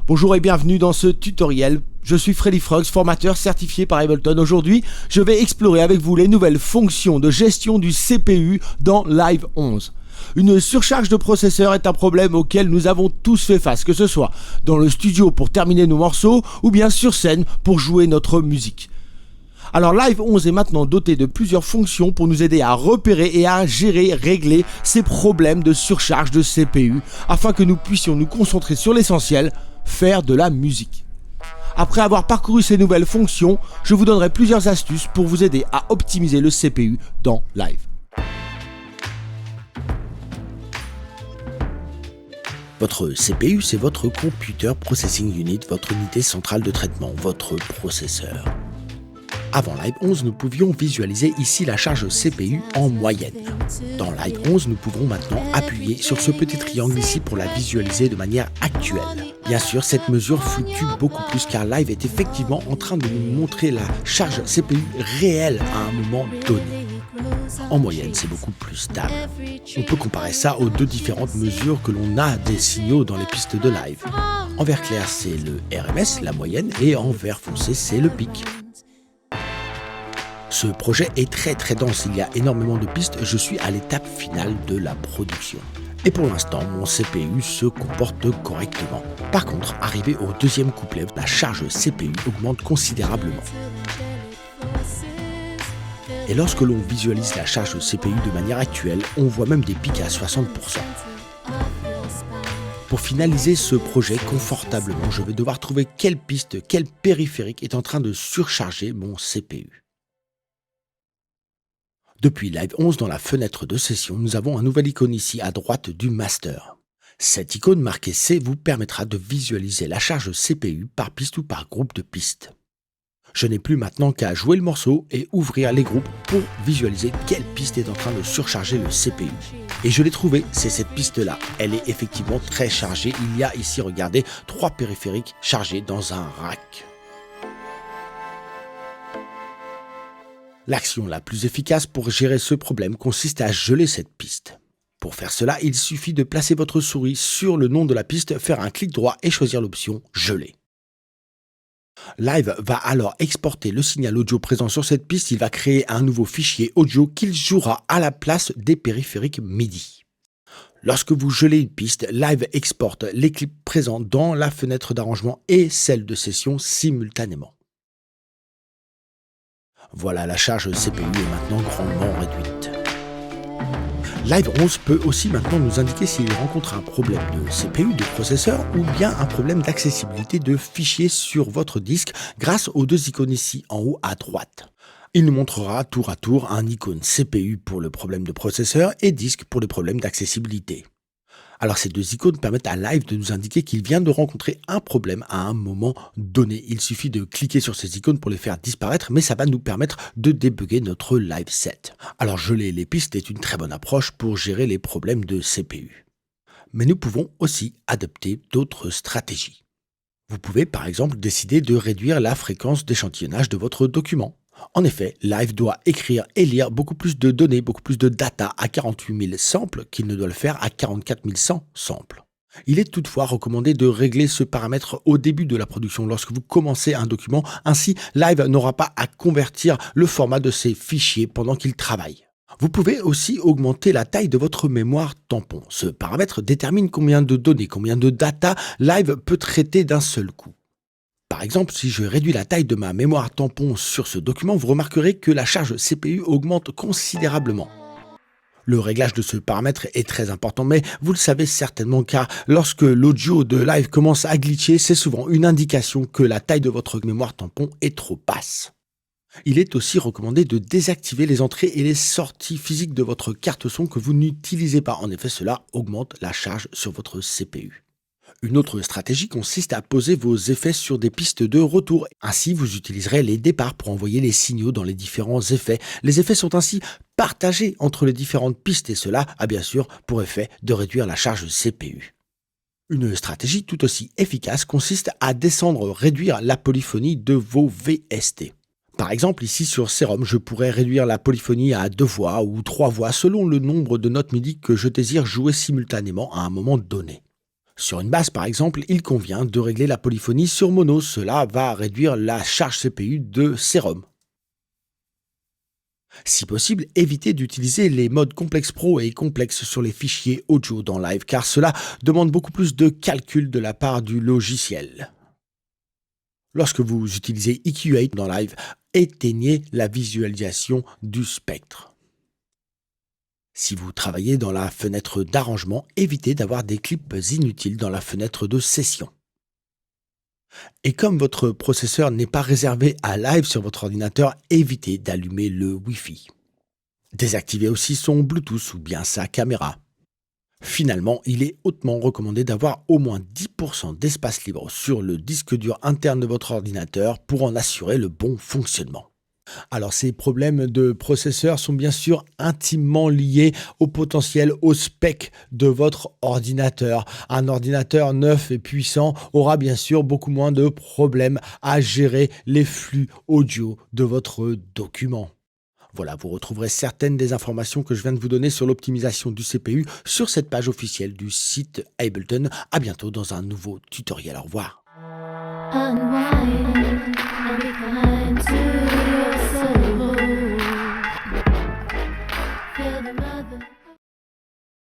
Bonjour et bienvenue dans ce tutoriel. Je suis Freddy Frogs, formateur certifié par Ableton. Aujourd'hui, je vais explorer avec vous les nouvelles fonctions de gestion du CPU dans Live 11. Une surcharge de processeur est un problème auquel nous avons tous fait face, que ce soit dans le studio pour terminer nos morceaux ou bien sur scène pour jouer notre musique. Alors Live 11 est maintenant doté de plusieurs fonctions pour nous aider à repérer et à régler ces problèmes de surcharge de CPU afin que nous puissions nous concentrer sur l'essentiel, faire de la musique. Après avoir parcouru ces nouvelles fonctions, je vous donnerai plusieurs astuces pour vous aider à optimiser le CPU dans Live. Votre CPU, c'est votre Computer Processing Unit, votre unité centrale de traitement, votre processeur. Avant Live 11, nous pouvions visualiser ici la charge CPU en moyenne. Dans Live 11, nous pouvons maintenant appuyer sur ce petit triangle ici pour la visualiser de manière actuelle. Bien sûr, cette mesure fluctue beaucoup plus car Live est effectivement en train de nous montrer la charge CPU réelle à un moment donné. En moyenne, c'est beaucoup plus stable. On peut comparer ça aux deux différentes mesures que l'on a des signaux dans les pistes de Live. En vert clair, c'est le RMS, la moyenne, et en vert foncé, c'est le pic. Ce projet est très dense, il y a énormément de pistes, je suis à l'étape finale de la production. Et pour l'instant, mon CPU se comporte correctement. Par contre, arrivé au deuxième couplet, la charge CPU augmente considérablement. Et lorsque l'on visualise la charge CPU de manière actuelle, on voit même des pics à 60%. Pour finaliser ce projet confortablement, je vais devoir trouver quelle piste, quel périphérique est en train de surcharger mon CPU. Depuis Live 11, dans la fenêtre de session, nous avons un nouvel icône ici à droite du master. Cette icône marquée C vous permettra de visualiser la charge CPU par piste ou par groupe de pistes. Je n'ai plus maintenant qu'à jouer le morceau et ouvrir les groupes pour visualiser quelle piste est en train de surcharger le CPU. Et je l'ai trouvé, c'est cette piste-là. Elle est effectivement très chargée. Il y a ici, regardez, 3 périphériques chargés dans un rack. L'action la plus efficace pour gérer ce problème consiste à geler cette piste. Pour faire cela, il suffit de placer votre souris sur le nom de la piste, faire un clic droit et choisir l'option « Geler ». Live va alors exporter le signal audio présent sur cette piste, il va créer un nouveau fichier audio qu'il jouera à la place des périphériques MIDI. Lorsque vous gelez une piste, Live exporte les clips présents dans la fenêtre d'arrangement et celle de session simultanément. Voilà, la charge CPU est maintenant grandement réduite. Live 11 peut aussi maintenant nous indiquer s'il rencontre un problème de CPU, de processeur ou bien un problème d'accessibilité de fichiers sur votre disque grâce aux deux icônes ici en haut à droite. Il nous montrera tour à tour un icône CPU pour le problème de processeur et disque pour le problème d'accessibilité. Alors ces deux icônes permettent à Live de nous indiquer qu'il vient de rencontrer un problème à un moment donné. Il suffit de cliquer sur ces icônes pour les faire disparaître, mais ça va nous permettre de débugger notre live set. Alors geler les pistes est une très bonne approche pour gérer les problèmes de CPU. Mais nous pouvons aussi adopter d'autres stratégies. Vous pouvez par exemple décider de réduire la fréquence d'échantillonnage de votre document. En effet, Live doit écrire et lire beaucoup plus de données, beaucoup plus de data à 48 000 samples qu'il ne doit le faire à 44 100 samples. Il est toutefois recommandé de régler ce paramètre au début de la production lorsque vous commencez un document, ainsi Live n'aura pas à convertir le format de ses fichiers pendant qu'il travaille. Vous pouvez aussi augmenter la taille de votre mémoire tampon. Ce paramètre détermine combien de données, combien de data Live peut traiter d'un seul coup. Par exemple, si je réduis la taille de ma mémoire tampon sur ce document, vous remarquerez que la charge CPU augmente considérablement. Le réglage de ce paramètre est très important, mais vous le savez certainement car lorsque l'audio de Live commence à glitcher, c'est souvent une indication que la taille de votre mémoire tampon est trop basse. Il est aussi recommandé de désactiver les entrées et les sorties physiques de votre carte son que vous n'utilisez pas. En effet, cela augmente la charge sur votre CPU. Une autre stratégie consiste à poser vos effets sur des pistes de retour. Ainsi, vous utiliserez les départs pour envoyer les signaux dans les différents effets. Les effets sont ainsi partagés entre les différentes pistes et cela a bien sûr pour effet de réduire la charge CPU. Une stratégie tout aussi efficace consiste à réduire la polyphonie de vos VST. Par exemple, ici sur Serum, je pourrais réduire la polyphonie à 2 voix ou 3 voix selon le nombre de notes MIDI que je désire jouer simultanément à un moment donné. Sur une basse par exemple, il convient de régler la polyphonie sur mono, cela va réduire la charge CPU de ces ROM. Si possible, évitez d'utiliser les modes complexe pro et complexe sur les fichiers audio dans Live car cela demande beaucoup plus de calcul de la part du logiciel. Lorsque vous utilisez EQ8 dans Live, éteignez la visualisation du spectre. Si vous travaillez dans la fenêtre d'arrangement, évitez d'avoir des clips inutiles dans la fenêtre de session. Et comme votre processeur n'est pas réservé à Live sur votre ordinateur, évitez d'allumer le Wi-Fi. Désactivez aussi son Bluetooth ou bien sa caméra. Finalement, il est hautement recommandé d'avoir au moins 10% d'espace libre sur le disque dur interne de votre ordinateur pour en assurer le bon fonctionnement. Alors ces problèmes de processeur sont bien sûr intimement liés au potentiel, au spec de votre ordinateur. Un ordinateur neuf et puissant aura bien sûr beaucoup moins de problèmes à gérer les flux audio de votre document. Voilà, vous retrouverez certaines des informations que je viens de vous donner sur l'optimisation du CPU sur cette page officielle du site Ableton. À bientôt dans un nouveau tutoriel. Au revoir.